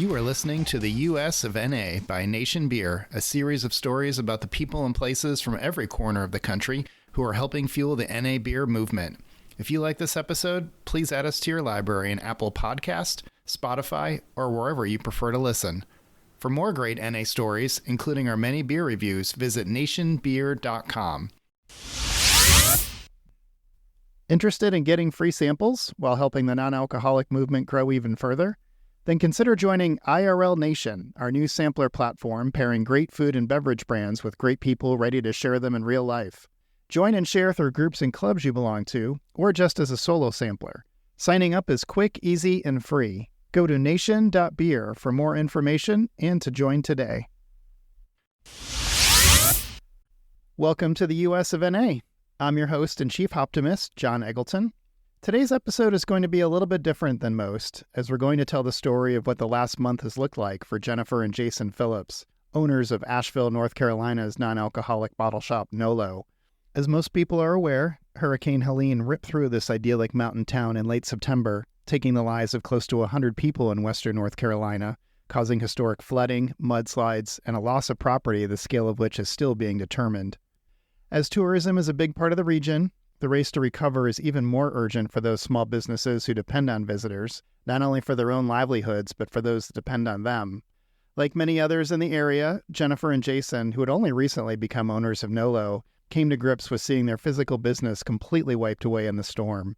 You are listening to the US of NA by Nation Beer, a series of stories about the people and places from every corner of the country who are helping fuel the NA beer movement. If you like this episode, please add us to your library in Apple Podcast, Spotify, or wherever you prefer to listen. For more great NA stories, including our many beer reviews, visit nationbeer.com. Interested in getting free samples while helping the non-alcoholic movement grow even further? Then consider joining IRL Nation, our new sampler platform pairing great food and beverage brands with great people ready to share them in real life. Join and share through groups and clubs you belong to, or just as a solo sampler. Signing up is quick, easy, and free. Go to nation.beer for more information and to join today. Welcome to the US of NA. I'm your host and chief optimist, John Eggleton. Today's episode is going to be a little bit different than most, as we're going to tell the story of what the last month has looked like for Jennifer and Jason Phillips, owners of Asheville, North Carolina's non-alcoholic bottle shop NoLo. As most people are aware, Hurricane Helene ripped through this idyllic mountain town in late September, taking the lives of close to 100 people in western North Carolina, causing historic flooding, mudslides, and a loss of property the scale of which is still being determined. As tourism is a big part of the region, the race to recover is even more urgent for those small businesses who depend on visitors, not only for their own livelihoods, but for those that depend on them. Like many others in the area, Jennifer and Jason, who had only recently become owners of NoLo, came to grips with seeing their physical business completely wiped away in the storm.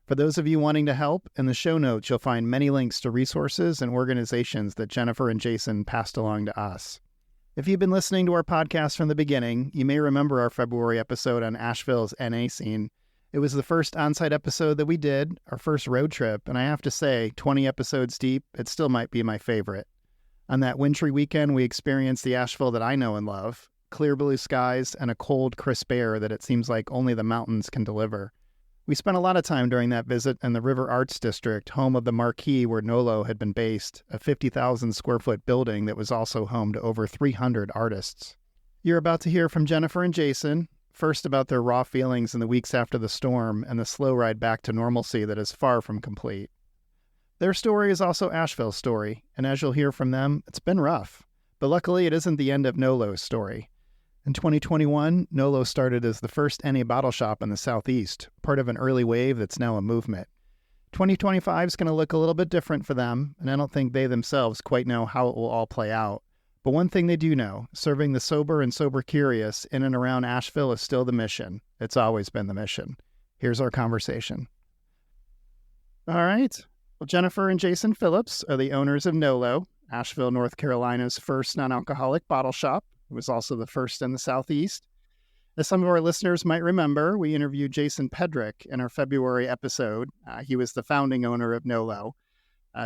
For those of you wanting to help, in the show notes you'll find many links to resources and organizations that Jennifer and Jason passed along to us. If you've been listening to our podcast from the beginning, you may remember our February episode on Asheville's NA scene. It was the first on-site episode that we did, our first road trip, and I have to say, 20 episodes deep, it still might be my favorite. On that wintry weekend, we experienced the Asheville that I know and love, clear blue skies and a cold, crisp air that it seems like only the mountains can deliver. We spent a lot of time during that visit in the River Arts District, home of the Marquee where NoLo had been based, a 50,000 square foot building that was also home to over 300 artists. You're about to hear from Jennifer and Jason, first about their raw feelings in the weeks after the storm and the slow ride back to normalcy that is far from complete. Their story is also Asheville's story, and as you'll hear from them, it's been rough. But luckily it isn't the end of NoLo's story. In 2021, NoLo started as the first NA bottle shop in the Southeast, part of an early wave that's now a movement. 2025 is going to look a little bit different for them, and I don't think they themselves quite know how it will all play out. But one thing they do know, serving the sober and sober-curious in and around Asheville is still the mission. It's always been the mission. Here's our conversation. All right. Well, Jennifer and Jason Phillips are the owners of NoLo, Asheville, North Carolina's first non-alcoholic bottle shop. It was also the first in the Southeast. As some of our listeners might remember, we interviewed Jason Pedrick in our February episode. He was the founding owner of NoLo.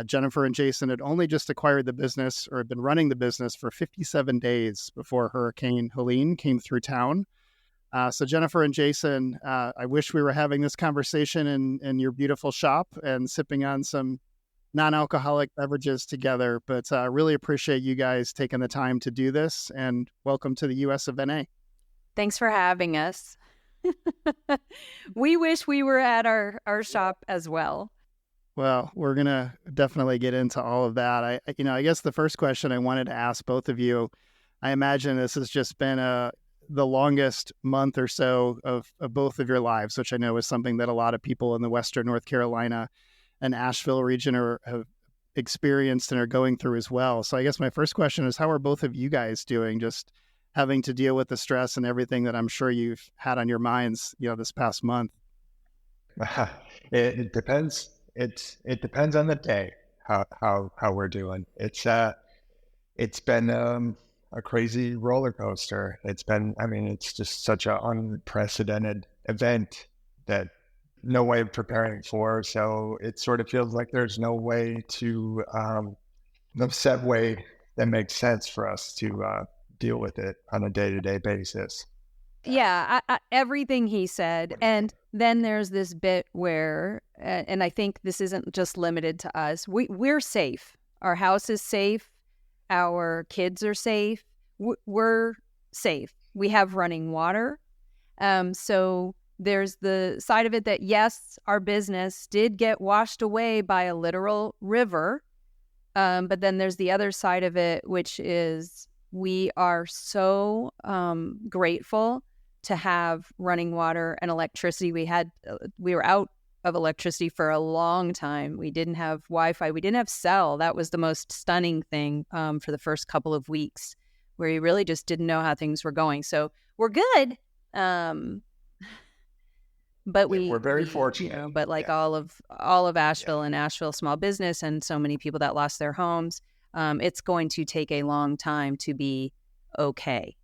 Jennifer and Jason had only just acquired the business or had been running the business for 57 days before Hurricane Helene came through town. So Jennifer and Jason, I wish we were having this conversation in your beautiful shop and sipping on some non-alcoholic beverages together, but I really appreciate you guys taking the time to do this, and welcome to the US of NA. Thanks for having us. We wish we were at our shop as well. Well, we're going to definitely get into all of that. I guess the first question I wanted to ask both of you, I imagine this has just been the longest month or so of both of your lives, which I know is something that a lot of people in the Western North Carolina and Asheville region have experienced and are going through as well. So I guess my first question is, how are both of you guys doing, just having to deal with the stress and everything that I'm sure you've had on your minds, this past month? It depends. It depends on the day, how we're doing. It's been a crazy roller coaster. It's just such an unprecedented event that no way of preparing for. So it sort of feels like there's no way no set way that makes sense for us to deal with it on a day-to-day basis. Yeah, everything he said. And then there's this bit where, and I think this isn't just limited to us, we're safe. Our house is safe. Our kids are safe. We're safe. We have running water. So there's the side of it that, yes, our business did get washed away by a literal river, But then there's the other side of it, which is we are so grateful to have running water and electricity. We were out of electricity for a long time. We didn't have Wi-Fi. We didn't have cell. That was the most stunning thing for the first couple of weeks, where you really just didn't know how things were going. So we're good. But we're very fortunate. You know, but like all of Asheville and Asheville small business and so many people that lost their homes, it's going to take a long time to be okay.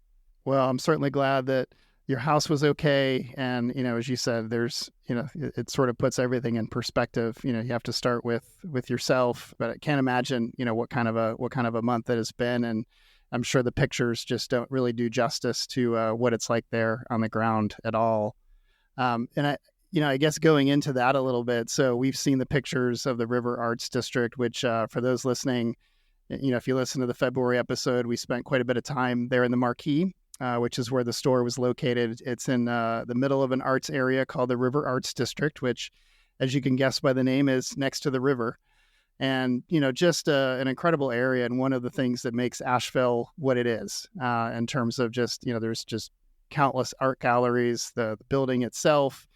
Well, I'm certainly glad that your house was okay. And, you know, as you said, there's, you know, it sort of puts everything in perspective. You know, you have to start with yourself, but I can't imagine, you know, what kind of a month it has been. And I'm sure the pictures just don't really do justice to what it's like there on the ground at all. And I guess going into that a little bit, so we've seen the pictures of the River Arts District, which for those listening, you know, if you listen to the February episode, we spent quite a bit of time there in the Marquee, which is where the store was located. It's in the middle of an arts area called the River Arts District, which, as you can guess by the name, is next to the river. And, you know, just an incredible area, and one of the things that makes Asheville what it is in terms of just, you know, there's just countless art galleries. The building itself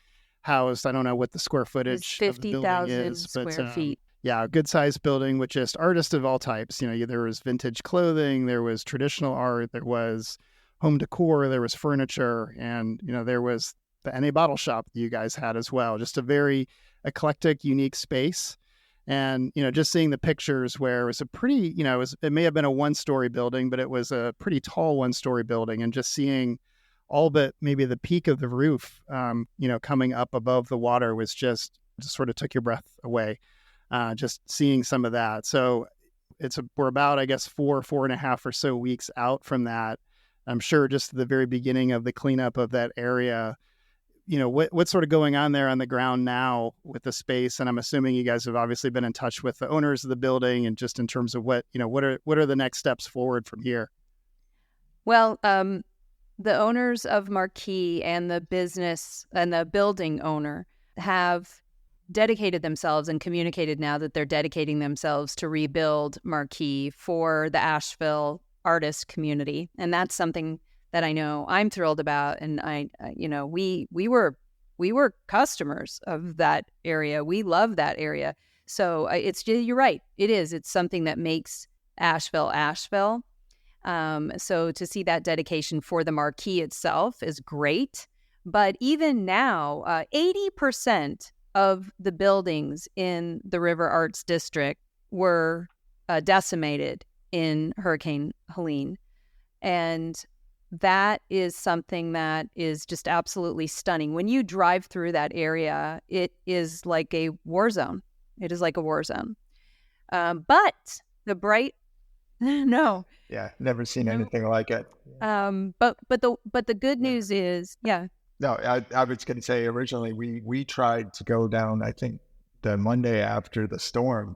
housed, I don't know what the square footage of the building is, 50,000 square feet. Yeah, a good sized building with just artists of all types. You know, there was vintage clothing, there was traditional art, there was home decor, there was furniture, and, you know, there was the NA bottle shop that you guys had as well. Just a very eclectic, unique space. And, you know, just seeing the pictures where it was a pretty, you know, it may have been a 1-story building, but it was a pretty tall 1-story building, and just seeing all but maybe the peak of the roof, you know, coming up above the water was just sort of took your breath away, just seeing some of that. So we're about, I guess, 4.5 or so weeks out from that. I'm sure just the very beginning of the cleanup of that area, you know, what's sort of going on there on the ground now with the space? And I'm assuming you guys have obviously been in touch with the owners of the building, and just in terms of what are the next steps forward from here? Well, the owners of Marquee and the business and the building owner have dedicated themselves and communicated now that they're dedicating themselves to rebuild Marquee for the Asheville artist community. And that's something that I know I'm thrilled about. And we were customers of that area. We love that area. So you're right. It's something that makes Asheville, Asheville. So to see that dedication for the Marquee itself is great. But even now, 80% of the buildings in the River Arts District were decimated in Hurricane Helene. And that is something that is just absolutely stunning. When you drive through that area, it is like a war zone. It is like a war zone. But the bright... No. Yeah, never seen anything like it. But the good news is, yeah. No, I was going to say, originally we tried to go down, I think, the Monday after the storm,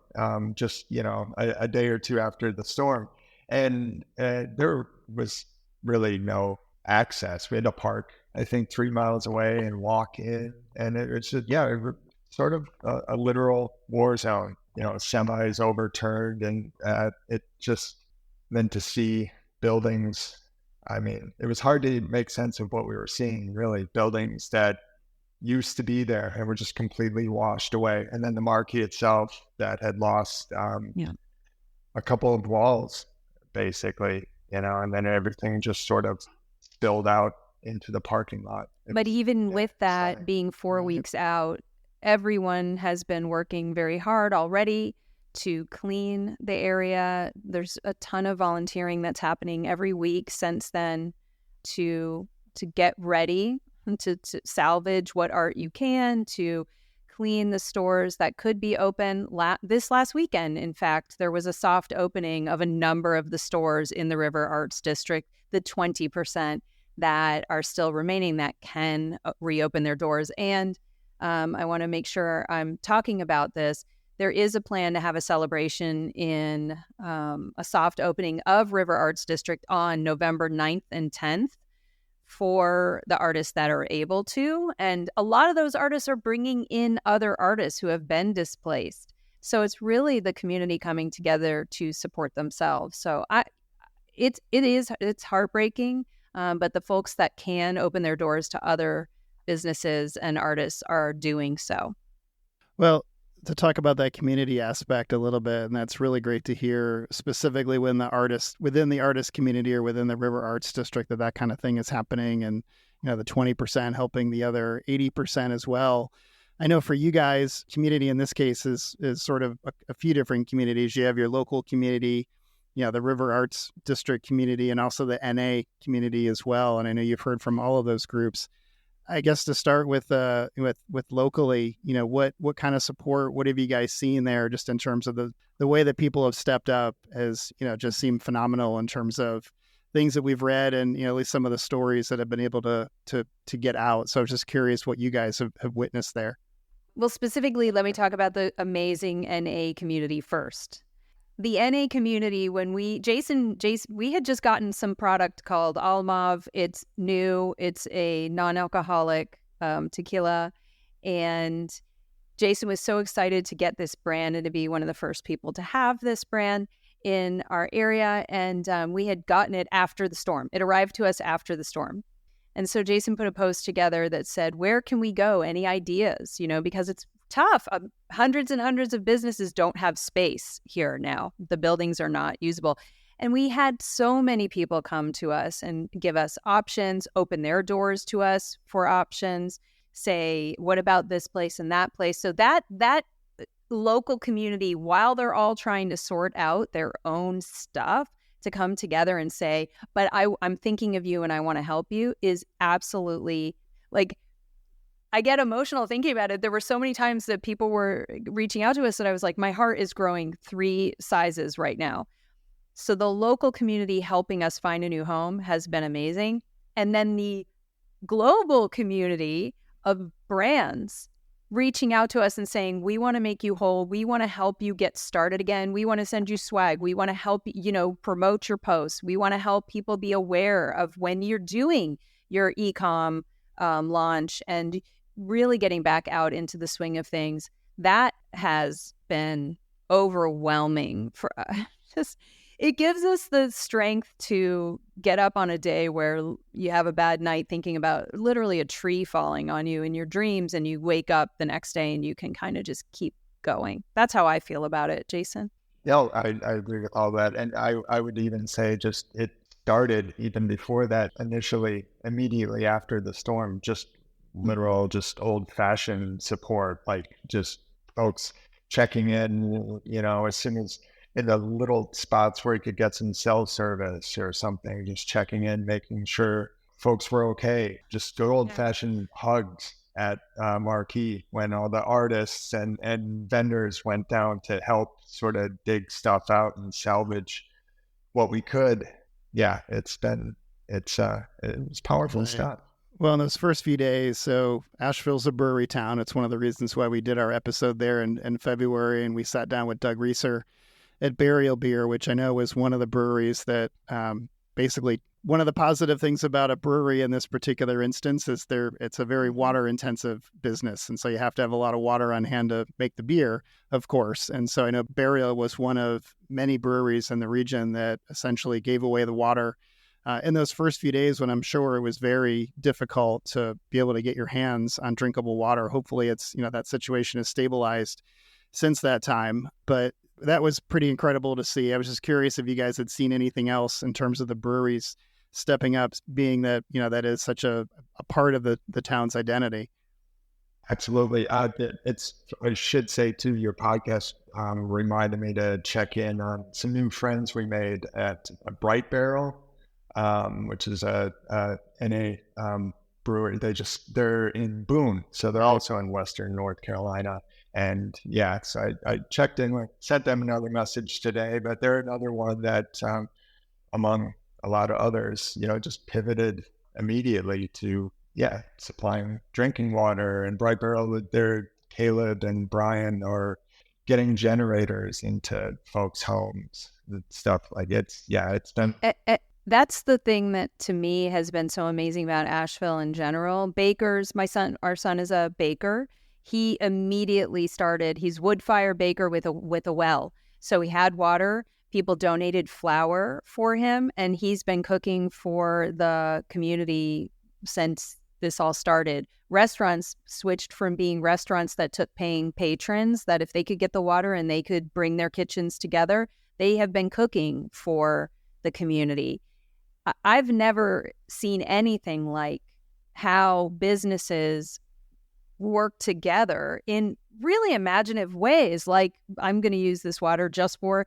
just, you know, a day or two after the storm, and there was really no access. We had to park, I think, 3 miles away and walk in, and it was just, yeah, it was sort of a literal war zone. You know, semis overturned, and it just, then to see buildings, I mean, it was hard to make sense of what we were seeing, really. Buildings that used to be there and were just completely washed away. And then the Marquee itself that had lost a couple of walls, basically, you know, and then everything just sort of spilled out into the parking lot. But even with that being 4 weeks out, everyone has been working very hard already to clean the area. There's a ton of volunteering that's happening every week since then to get ready, to salvage what art you can, to clean the stores that could be open. This last weekend, in fact, there was a soft opening of a number of the stores in the River Arts District, the 20% that are still remaining that can reopen their doors. And I want to make sure I'm talking about this. There is a plan to have a celebration in a soft opening of River Arts District on November 9th and 10th for the artists that are able to. And a lot of those artists are bringing in other artists who have been displaced. So it's really the community coming together to support themselves. So it's heartbreaking, but the folks that can open their doors to other businesses and artists are doing so. Well, to talk about that community aspect a little bit, and that's really great to hear, specifically when within the artist community or within the River Arts District, that kind of thing is happening, and the 20% helping the other 80% as well. I know for you guys, community in this case is sort of a few different communities. You have your local community, the River Arts District community, and also the NA community as well. And I know you've heard from all of those groups. I guess to start with locally, what kind of support, what have you guys seen there, just in terms of the way that people have stepped up has, just seemed phenomenal in terms of things that we've read and, at least some of the stories that have been able to get out. So I was just curious what you guys have witnessed there. Well, specifically, let me talk about the amazing NA community first. The NA community, when Jason, we had just gotten some product called Almav. It's new. It's a non-alcoholic tequila. And Jason was so excited to get this brand and to be one of the first people to have this brand in our area. And we had gotten it after the storm. It arrived to us after the storm. And so Jason put a post together that said, where can we go? Any ideas? Because it's tough. Hundreds and hundreds of businesses don't have space here now. The buildings are not usable. And we had so many people come to us and give us options, open their doors to us for options, say, what about this place and that place? So that local community, while they're all trying to sort out their own stuff, to come together and say, but I'm thinking of you and I want to help you, is absolutely, like, I get emotional thinking about it. There were so many times that people were reaching out to us that I was like, my heart is growing 3 sizes right now. So the local community helping us find a new home has been amazing. And then the global community of brands reaching out to us and saying, we want to make you whole. We want to help you get started again. We want to send you swag. We want to help, promote your posts. We want to help people be aware of when you're doing your e-com launch and really getting back out into the swing of things. That has been overwhelming for us. It gives us the strength to get up on a day where you have a bad night thinking about literally a tree falling on you in your dreams, and you wake up the next day and you can kind of just keep going. That's how I feel about it, Jason. Yeah, I agree with all that. And I would even say just it started even before that, immediately after the storm, just literal, just old fashioned support, like just folks checking in, as soon as in the little spots where you could get some cell service or something, just checking in, making sure folks were okay. Just good old fashioned hugs at Marquee when all the artists and vendors went down to help sort of dig stuff out and salvage what we could. Yeah, it's powerful stuff. Well, in those first few days, so Asheville's a brewery town. It's one of the reasons why we did our episode there in February, and we sat down with Doug Reeser at Burial Beer, which I know was one of the breweries that basically one of the positive things about a brewery in this particular instance is it's a very water intensive business. And so you have to have a lot of water on hand to make the beer, of course. And so I know Burial was one of many breweries in the region that essentially gave away the water in those first few days, when I'm sure it was very difficult to be able to get your hands on drinkable water. Hopefully it's, that situation has stabilized since that time. But that was pretty incredible to see. I was just curious if you guys had seen anything else in terms of the breweries stepping up, being that, that is such a part of the town's identity. Absolutely. I should say too, your podcast reminded me to check in on some new friends we made at Bright Barrel, which is a NA brewery. They're in Boone, so they're also in Western North Carolina. And yeah, so I checked in, sent them another message today, but they're another one that, among a lot of others, just pivoted immediately to, supplying drinking water. And Bright Barrel, Caleb and Brian are getting generators into folks' homes and stuff like it's been. That's the thing that to me has been so amazing about Asheville in general. Bakers, our son is a baker. he immediately started. He's wood fire baker with a well, so he had water. People donated flour for him, and he's been cooking for the community since this all started. Restaurants switched from being restaurants that took paying patrons, that if they could get the water and they could bring their kitchens together, they have been cooking for the community. I've never seen anything like how businesses work together in really imaginative ways. Like, I'm going to use this water just for,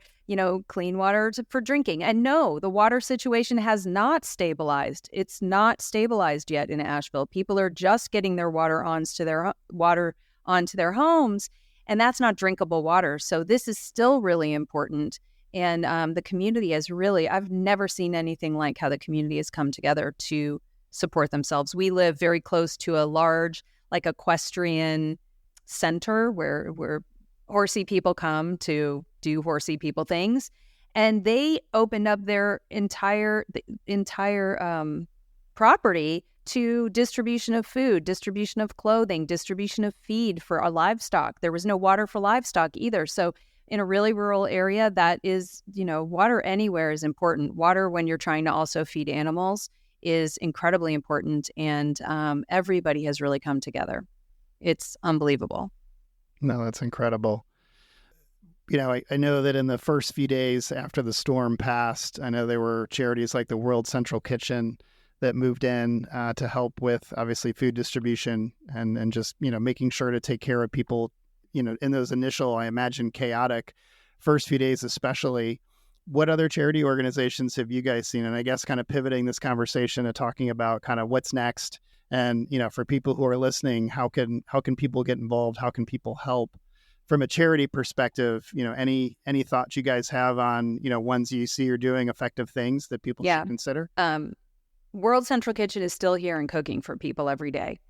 clean water for drinking. And no, the water situation has not stabilized. It's not stabilized yet in Asheville. People are just getting their water onto their homes, and that's not drinkable water. So this is still really important. And the community has really, I've never seen anything like how the community has come together to support themselves. We live very close to a large, like, equestrian center where horsey people come to do horsey people things. And they opened up their entire property to distribution of food, distribution of clothing, distribution of feed for our livestock. There was no water for livestock either. So in a really rural area, that is, water anywhere is important. Water when you're trying to also feed animals is incredibly important. And everybody has really come together. It's unbelievable. No, that's incredible. I know that in the first few days after the storm passed, I know there were charities like the World Central Kitchen that moved in to help with, obviously, food distribution and just, making sure to take care of people, in those initial, I imagine, chaotic first few days especially. What other charity organizations have you guys seen? And I guess kind of pivoting this conversation to talking about kind of what's next. And, for people who are listening, how can people get involved? How can people help? From a charity perspective, any thoughts you guys have on, ones you see are doing effective things that people should consider? World Central Kitchen is still here and cooking for people every day.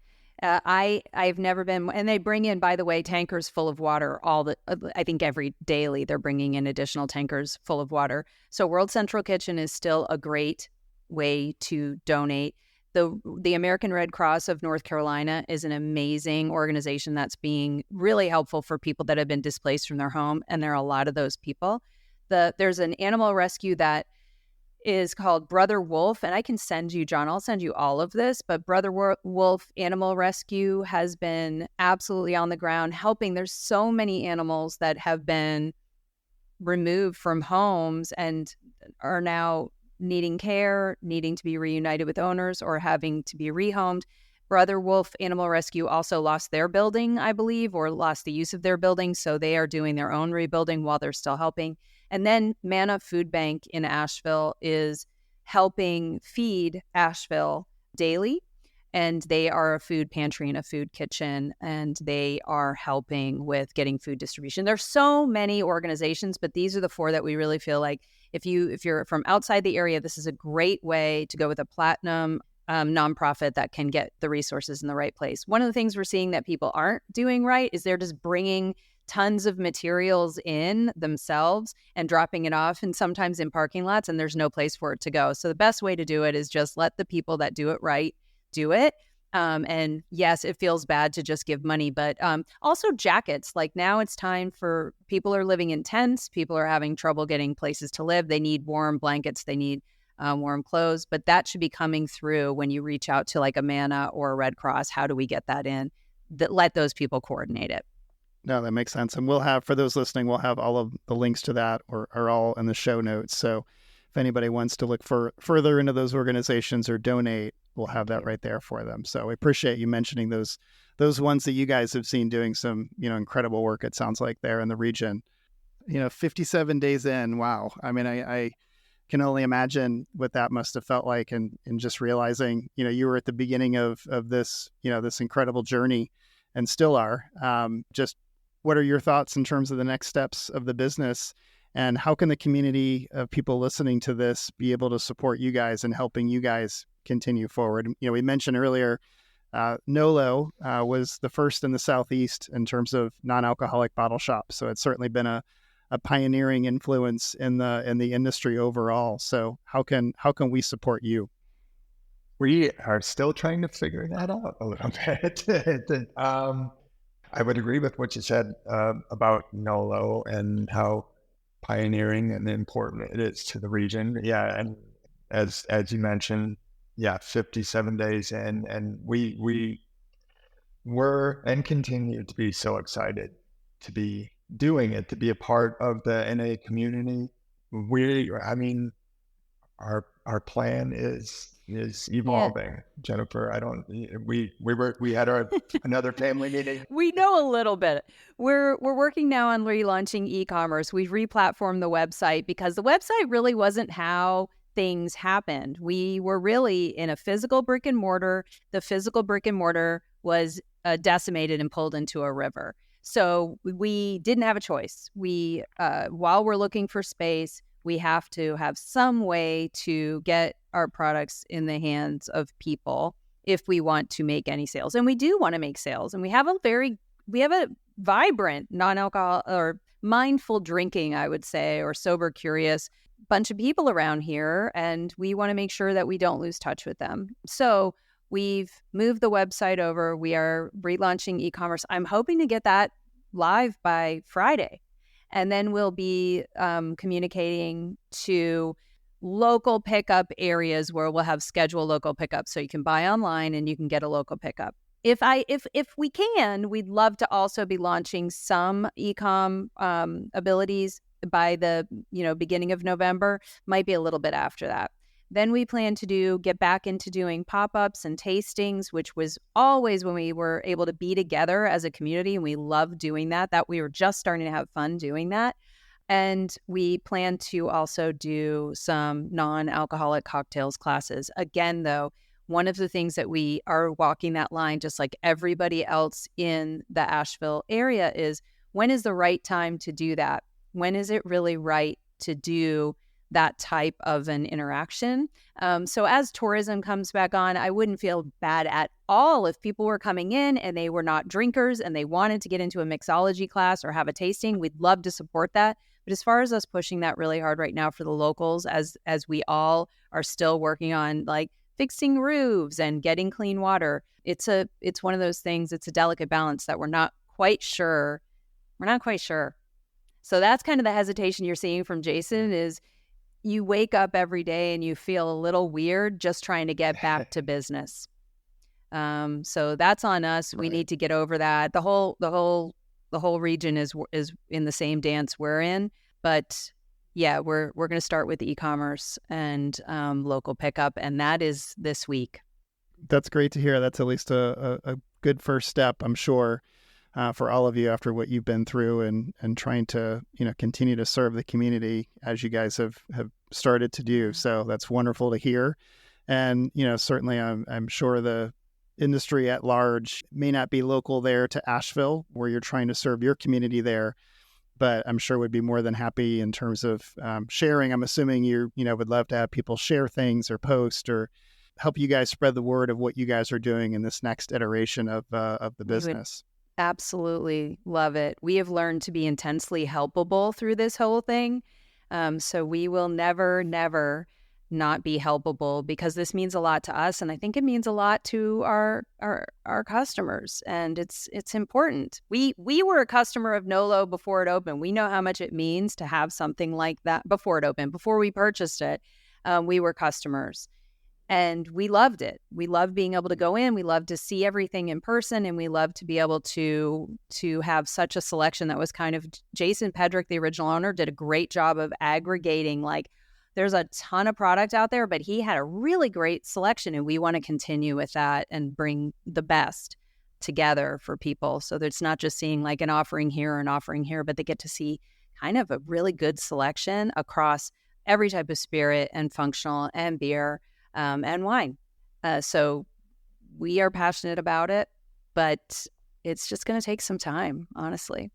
I've never been, and they bring in, by the way, tankers full of water. I think every daily they're bringing in additional tankers full of water. So World Central Kitchen is still a great way to donate. The American Red Cross of North Carolina is an amazing organization that's being really helpful for people that have been displaced from their home, and there are a lot of those people. There's an animal rescue that is called Brother Wolf, and I can send you, John, I'll send you all of this, but Brother Wolf Animal Rescue has been absolutely on the ground helping. There's so many animals that have been removed from homes and are now needing care, needing to be reunited with owners, or having to be rehomed. Brother Wolf Animal Rescue also lost their building, I believe, or lost the use of their building, so they are doing their own rebuilding while they're still helping. And then Manna Food Bank in Asheville is helping feed Asheville daily, and they are a food pantry and a food kitchen, and they are helping with getting food distribution. There's so many organizations, but these are the four that we really feel like if you're from outside the area, this is a great way to go with a platinum nonprofit that can get the resources in the right place. One of the things we're seeing that people aren't doing right is they're just bringing tons of materials in themselves and dropping it off, and sometimes in parking lots, and there's no place for it to go. So the best way to do it is just let the people that do it right do it. And yes, it feels bad to just give money, but also jackets. Like, now it's time for people are living in tents. People are having trouble getting places to live. They need warm blankets. They need warm clothes, but that should be coming through when you reach out to like a Manna or a Red Cross. How do we get that in? Let those people coordinate it. No, that makes sense. And we'll have, for those listening, we'll have all of the links to that or are all in the show notes. So if anybody wants to look further into those organizations or donate, we'll have that right there for them. So I appreciate you mentioning those ones that you guys have seen doing some, incredible work, it sounds like, there in the region. 57 days in, wow. I mean, I can only imagine what that must have felt like, and just realizing, you were at the beginning of this, this incredible journey and still are. Just what are your thoughts in terms of the next steps of the business, and how can the community of people listening to this be able to support you guys and helping you guys continue forward? We mentioned earlier, NoLo was the first in the Southeast in terms of non-alcoholic bottle shops. So it's certainly been a pioneering influence in the industry overall. So how can we support you? We are still trying to figure that out a little bit. I would agree with what you said about NoLo and how pioneering and important it is to the region. Yeah, and as you mentioned, yeah, 57 days in, and we were and continue to be so excited to be doing it, to be a part of the NA community. I mean, our plan is evolving. Jennifer, we had another family meeting. We know a little bit. We're working now on relaunching e-commerce. We've replatformed the website because the website really wasn't how things happened. We were really in a physical brick and mortar. The physical brick and mortar was decimated and pulled into a river. So we didn't have a choice. We, while we're looking for space, we have to have some way to get our products in the hands of people if we want to make any sales. And we do want to make sales. And we have a vibrant non-alcohol or mindful drinking, I would say, or sober curious bunch of people around here. And we want to make sure that we don't lose touch with them. So we've moved the website over. We are relaunching e-commerce. I'm hoping to get that live by Friday. And then we'll be communicating to local pickup areas where we'll have scheduled local pickup. So you can buy online and you can get a local pickup. If we can, we'd love to also be launching some e-com abilities by the beginning of November. Might be a little bit after that. Then we plan to get back into doing pop-ups and tastings, which was always when we were able to be together as a community, and we love doing that we were just starting to have fun doing that. And we plan to also do some non-alcoholic cocktails classes. Again, though, one of the things that we are walking that line, just like everybody else in the Asheville area, is when is the right time to do that? When is it really right to do that type of an interaction? So as tourism comes back on, I wouldn't feel bad at all if people were coming in and they were not drinkers and they wanted to get into a mixology class or have a tasting. We'd love to support that. But as far as us pushing that really hard right now for the locals, as we all are still working on like fixing roofs and getting clean water, it's one of those things. It's a delicate balance that we're not quite sure. So that's kind of the hesitation you're seeing from Jason is you wake up every day and you feel a little weird just trying to get back to business. So that's on us. We need to get over that. The whole region is in the same dance we're in. But yeah, we're going to start with e-commerce and local pickup, and that is this week. That's great to hear. That's at least a good first step, I'm sure, for all of you after what you've been through and trying to continue to serve the community as you guys have started to do. So that's wonderful to hear. And certainly I'm sure the industry at large may not be local there to Asheville where you're trying to serve your community there, but I'm sure would be more than happy in terms of sharing. I'm assuming you would love to have people share things or post or help you guys spread the word of what you guys are doing in this next iteration of the business. Absolutely love it. We have learned to be intensely helpable through this whole thing. So we will never not be helpable because this means a lot to us. And I think it means a lot to our customers. And it's important. We were a customer of NoLo before it opened. We know how much it means to have something like that before it opened. Before we purchased it, we were customers. And we loved it. We loved being able to go in. We loved to see everything in person. And we loved to be able to have such a selection that was kind of Jason Pedrick, the original owner, did a great job of aggregating. Like there's a ton of product out there, but he had a really great selection. And we want to continue with that and bring the best together for people. So that it's not just seeing like an offering here or an offering here, but they get to see kind of a really good selection across every type of spirit and functional and beer. And wine. So we are passionate about it, but it's just going to take some time, honestly.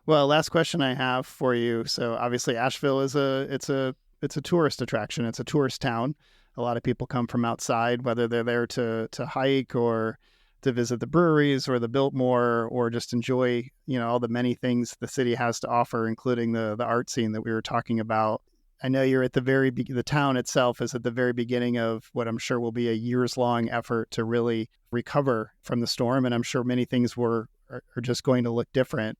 Well, last question I have for you. So obviously Asheville is it's a tourist attraction. It's a tourist town. A lot of people come from outside, whether they're there to hike or to visit the breweries or the Biltmore or just enjoy, all the many things the city has to offer, including the art scene that we were talking about. I know you're at the town itself is at the very beginning of what I'm sure will be a years-long effort to really recover from the storm. And I'm sure many things are are just going to look different.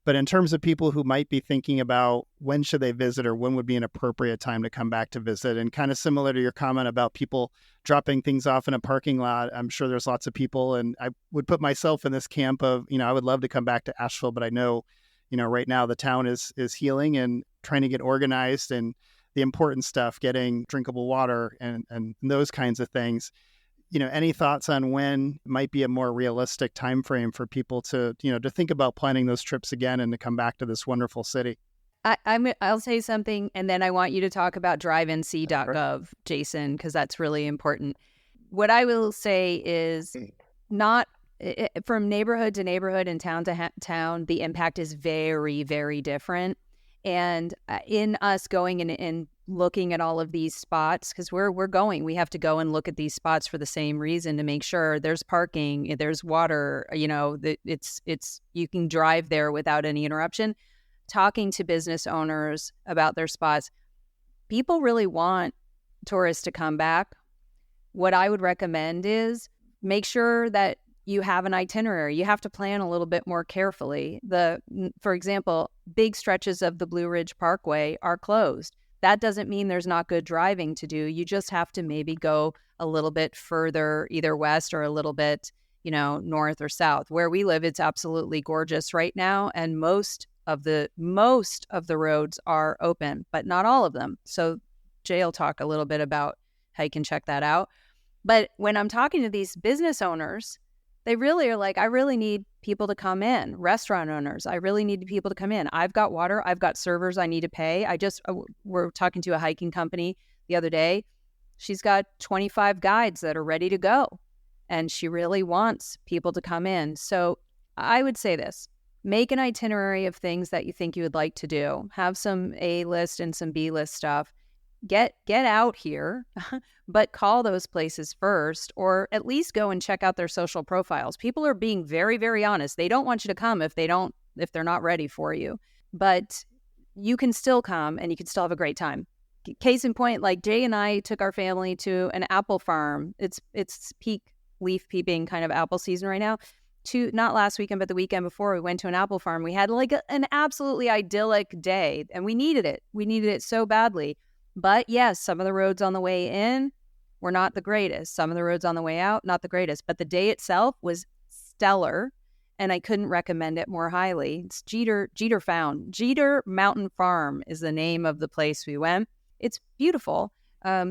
But in terms of people who might be thinking about when should they visit or when would be an appropriate time to come back to visit, and kind of similar to your comment about people dropping things off in a parking lot, I'm sure there's lots of people, and I would put myself in this camp of, I would love to come back to Asheville, but I know, right now the town is healing and trying to get organized, and the important stuff, getting drinkable water and those kinds of things. Any thoughts on when might be a more realistic time frame for people to, to think about planning those trips again and to come back to this wonderful city? I'll say something, and then I want you to talk about drivenc.gov, Jason, because that's really important. What I will say is not from neighborhood to neighborhood and town to town, the impact is very, very different. And in us going and looking at all of these spots, because we have to go and look at these spots for the same reason, to make sure there's parking, there's water, it's you can drive there without any interruption. Talking to business owners about their spots, people really want tourists to come back. What I would recommend is make sure that you have an itinerary. You have to plan a little bit more carefully. For example, big stretches of the Blue Ridge Parkway are closed. That doesn't mean there's not good driving to do. You just have to maybe go a little bit further, either west or a little bit, north or south. Where we live, it's absolutely gorgeous right now, and most of the roads are open, but not all of them. So Jay will talk a little bit about how you can check that out. But when I'm talking to these business owners, they really are like, I really need people to come in. Restaurant owners, I really need people to come in. I've got water. I've got servers I need to pay. We're talking to a hiking company the other day. She's got 25 guides that are ready to go, and she really wants people to come in. So I would say this: make an itinerary of things that you think you would like to do. Have some A list and some B list stuff. Get out here, but call those places first, or at least go and check out their social profiles. People are being very, very honest. They don't want you to come if they're not ready for you. But you can still come and you can still have a great time. Case in point, like Jay and I took our family to an apple farm. It's peak leaf peeping kind of apple season right now. Not last weekend, but the weekend before, we went to an apple farm. We had like an absolutely idyllic day, and we needed it. We needed it so badly. But yes, some of the roads on the way in were not the greatest. Some of the roads on the way out, not the greatest. But the day itself was stellar, and I couldn't recommend it more highly. It's Jeter Mountain Farm is the name of the place we went. It's beautiful.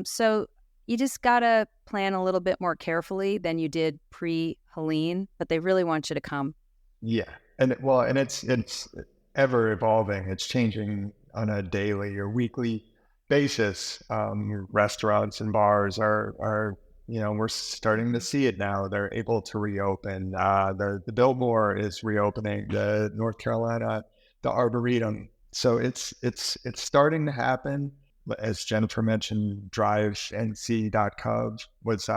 So you just got to plan a little bit more carefully than you did pre-Helene, but they really want you to come. Yeah. And it's ever evolving. It's changing on a daily or weekly basis. Restaurants and bars are we're starting to see it now. They're able to reopen. The Biltmore is reopening. The North Carolina, the Arboretum. So it's starting to happen. As Jennifer mentioned, drivenc.gov was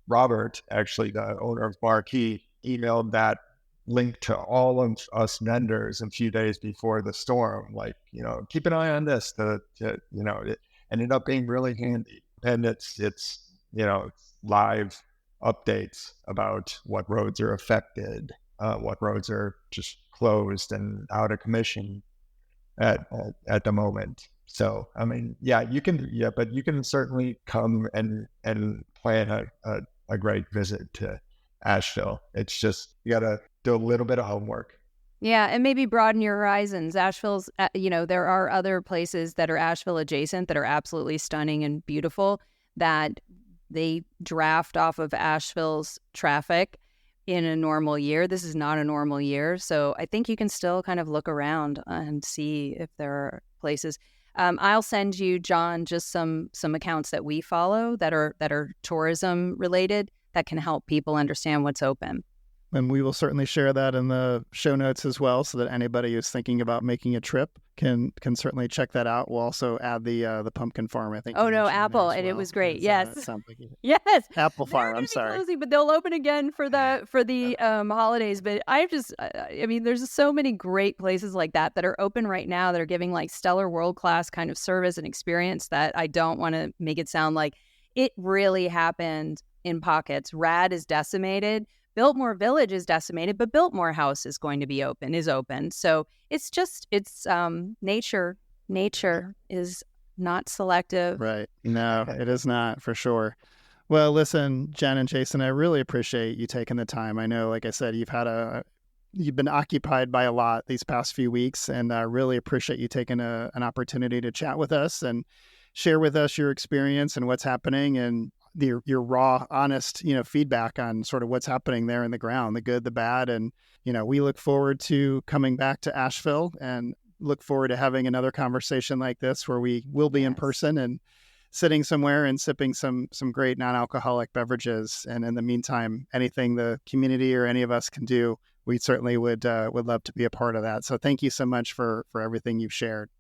Robert, actually the owner of Marquee, emailed that link to all of us vendors a few days before the storm. Like, keep an eye on this. It ended up being really handy, and it's live updates about what roads are affected, what roads are just closed and out of commission at the moment. So, I mean, but you can certainly come and plan a great visit to Asheville. It's just, you got to do a little bit of homework. Yeah, and maybe broaden your horizons. Asheville's, there are other places that are Asheville adjacent that are absolutely stunning and beautiful that they draft off of Asheville's traffic in a normal year. This is not a normal year. So I think you can still kind of look around and see if there are places. I'll send you, John, just some accounts that we follow that are tourism related that can help people understand what's open. And we will certainly share that in the show notes as well, so that anybody who's thinking about making a trip can certainly check that out. We'll also add the pumpkin farm, I think. Oh no, Apple, and it was great. Yes, yes, Apple farm. I'm sorry, closing, but they'll open again for the holidays. But there's so many great places like that are open right now that are giving like stellar world class kind of service and experience that I don't want to make it sound like it really happened in pockets. Rad is decimated, Biltmore Village is decimated, but Biltmore House is going to be open. So it's nature. Nature is not selective. Right. No, it is not, for sure. Well, listen, Jen and Jason, I really appreciate you taking the time. I know, like I said, you've been occupied by a lot these past few weeks, and I really appreciate you taking an opportunity to chat with us and share with us your experience and what's happening, and your raw, honest, feedback on sort of what's happening there in the ground, the good, the bad. And, we look forward to coming back to Asheville and look forward to having another conversation like this where we will be in person and sitting somewhere and sipping some great non-alcoholic beverages. And in the meantime, anything the community or any of us can do, we certainly would love to be a part of that. So thank you so much for everything you've shared.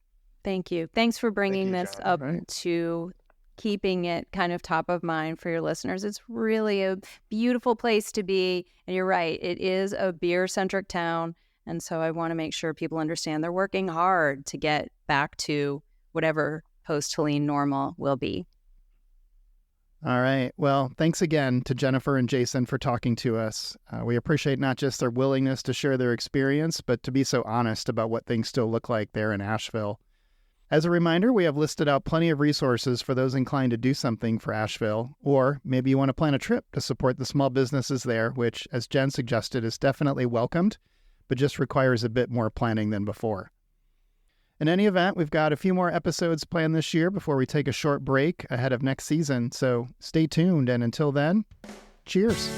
Thank you. Thanks for bringing this up Right. to keeping it kind of top of mind for your listeners. It's really a beautiful place to be. And you're right, it is a beer-centric town. And so I want to make sure people understand they're working hard to get back to whatever post-Helene normal will be. All right. Well, thanks again to Jennifer and Jason for talking to us. We appreciate not just their willingness to share their experience, but to be so honest about what things still look like there in Asheville. As a reminder, we have listed out plenty of resources for those inclined to do something for Asheville, or maybe you want to plan a trip to support the small businesses there, which, as Jen suggested, is definitely welcomed, but just requires a bit more planning than before. In any event, we've got a few more episodes planned this year before we take a short break ahead of next season, so stay tuned, and until then, cheers.